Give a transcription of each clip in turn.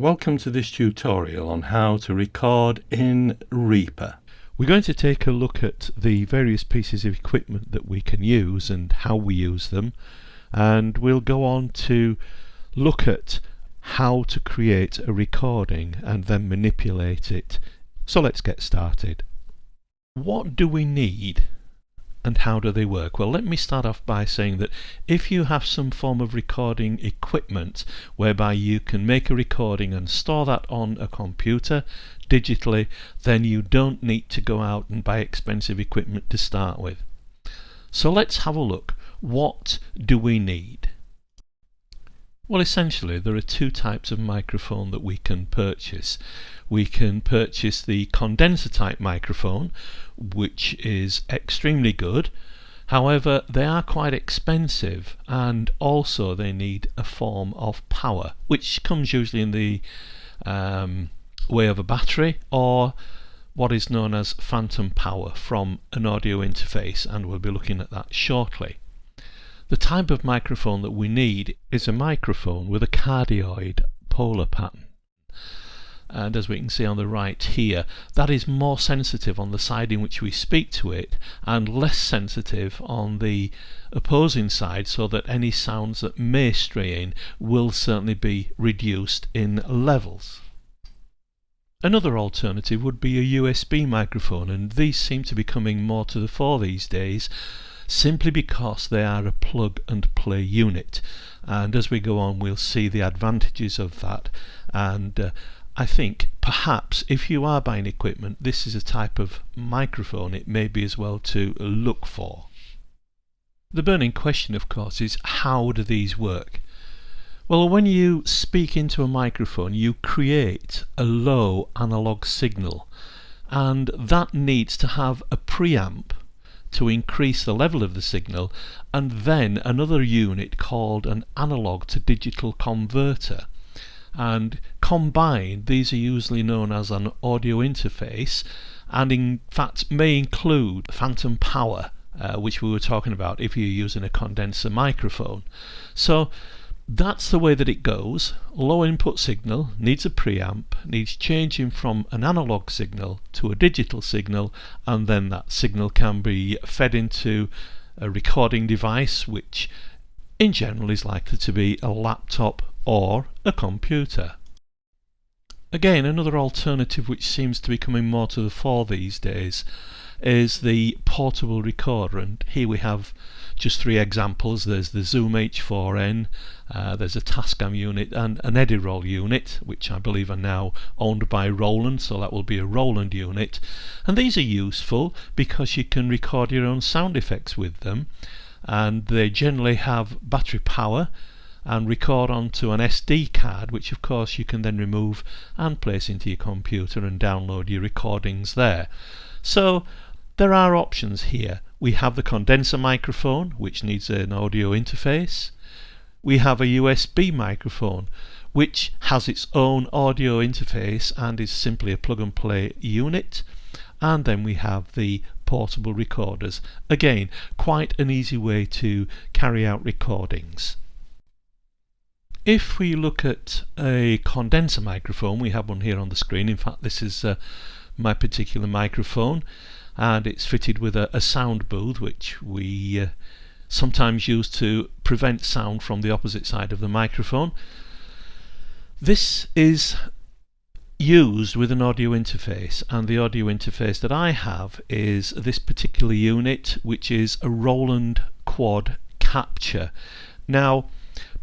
Welcome to this tutorial on how to record in Reaper. We're going to take a look at the various pieces of equipment that we can use and how we use them, and we'll go on to look at how to create a recording and then manipulate it. So let's get started. What do we need and how do they work? Well, let me start off by saying that if you have some form of recording equipment whereby you can make a recording and store that on a computer digitally, then you don't need to go out and buy expensive equipment to start with. So let's have a look. What do we need? Well, essentially there are two types of microphone that we can purchase. We can purchase the condenser type microphone, which is extremely good. However, they are quite expensive, and also they need a form of power, which comes usually in the way of a battery or what is known as phantom power from an audio interface, and we'll be looking at that shortly. The type of microphone that we need is a microphone with a cardioid polar pattern. And as we can see on the right here, that is more sensitive on the side in which we speak to it and less sensitive on the opposing side, so that any sounds that may stray in will certainly be reduced in levels. Another alternative would be a USB microphone, and these seem to be coming more to the fore these days, simply because they are a plug and play unit, and as we go on we'll see the advantages of that. And I think perhaps if you are buying equipment, this is a type of microphone it may be as well to look for. The burning question, of course, is how do these work? Well, when you speak into a microphone you create a low analog signal, and that needs to have a preamp to increase the level of the signal, and then another unit called an analog to digital converter. And combined these are usually known as an audio interface, and in fact may include phantom power, which we were talking about if you're using a condenser microphone. So that's the way that it goes. Low input signal needs a preamp, needs changing from an analog signal to a digital signal, and then that signal can be fed into a recording device, which in general is likely to be a laptop or a computer. Again, another alternative which seems to be coming more to the fore these days is the portable recorder, and here we have just three examples. There's the Zoom H4n, there's a Tascam unit and an Edirol unit, which I believe are now owned by Roland, so that will be a Roland unit. And these are useful because you can record your own sound effects with them, and they generally have battery power and record onto an SD card, which of course you can then remove and place into your computer and download your recordings there. So there are options here. We have the condenser microphone, which needs an audio interface. We have a USB microphone, which has its own audio interface and is simply a plug and play unit. And then we have the portable recorders. Again, quite an easy way to carry out recordings. If we look at a condenser microphone, we have one here on the screen. In fact, this is my particular microphone, and it's fitted with a sound booth, which we sometimes use to prevent sound from the opposite side of the microphone. This is used with an audio interface, and the audio interface that I have is this particular unit, which is a Roland Quad Capture. Now,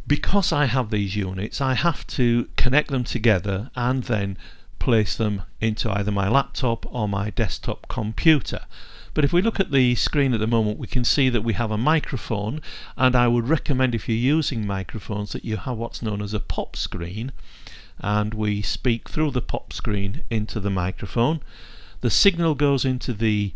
because I have these units, I have to connect them together and then place them into either my laptop or my desktop computer. But if we look at the screen at the moment, we can see that we have a microphone, and I would recommend, if you're using microphones, that you have what's known as a pop screen, and we speak through the pop screen into the microphone. The signal goes into the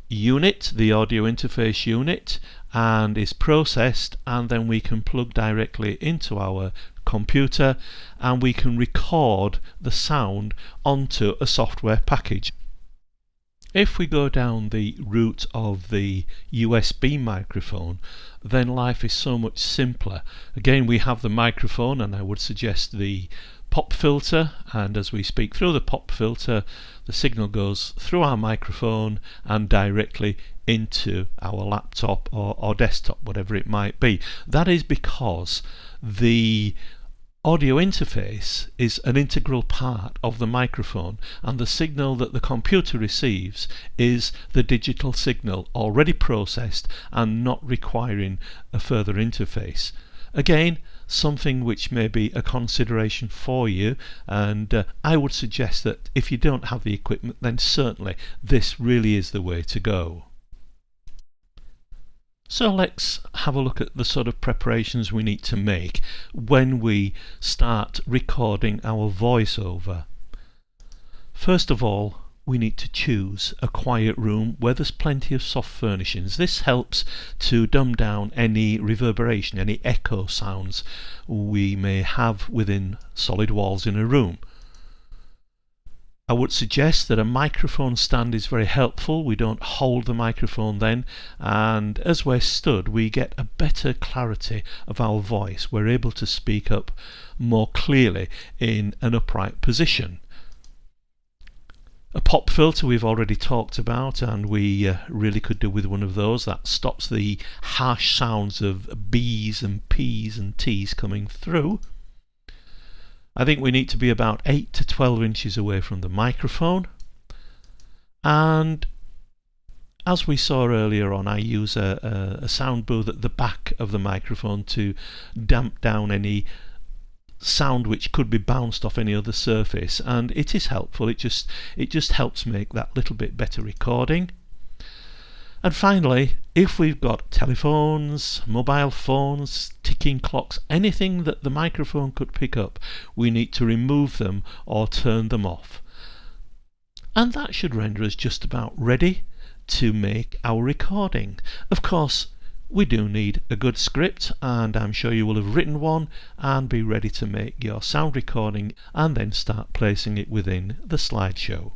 unit, the audio interface unit, and is processed, and then we can plug directly into our computer and we can record the sound onto a software package. If we go down the route of the USB microphone, then life is so much simpler. Again, we have the microphone, and I would suggest the pop filter, and as we speak through the pop filter, the signal goes through our microphone and directly into our laptop or desktop, whatever it might be. That is because the audio interface is an integral part of the microphone, and the signal that the computer receives is the digital signal already processed and not requiring a further interface. Again, something which may be a consideration for you, and I would suggest that if you don't have the equipment, then certainly this really is the way to go. So let's have a look at the sort of preparations we need to make when we start recording our voiceover. First of all, we need to choose a quiet room where there's plenty of soft furnishings. This helps to dumb down any reverberation, any echo sounds we may have within solid walls in a room. I would suggest that a microphone stand is very helpful. We don't hold the microphone then, and as we're stood we get a better clarity of our voice. We're able to speak up more clearly in an upright position. A pop filter we've already talked about, and we really could do with one of those. That stops the harsh sounds of B's and P's and T's coming through. I think we need to be about 8 to 12 inches away from the microphone, and as we saw earlier on, I use a sound booth at the back of the microphone to damp down any sound which could be bounced off any other surface, and it is helpful. It just helps make that little bit better recording. And finally, if we've got telephones, mobile phones, ticking clocks, anything that the microphone could pick up, we need to remove them or turn them off. And that should render us just about ready to make our recording. Of course, we do need a good script, and I'm sure you will have written one and be ready to make your sound recording and then start placing it within the slideshow.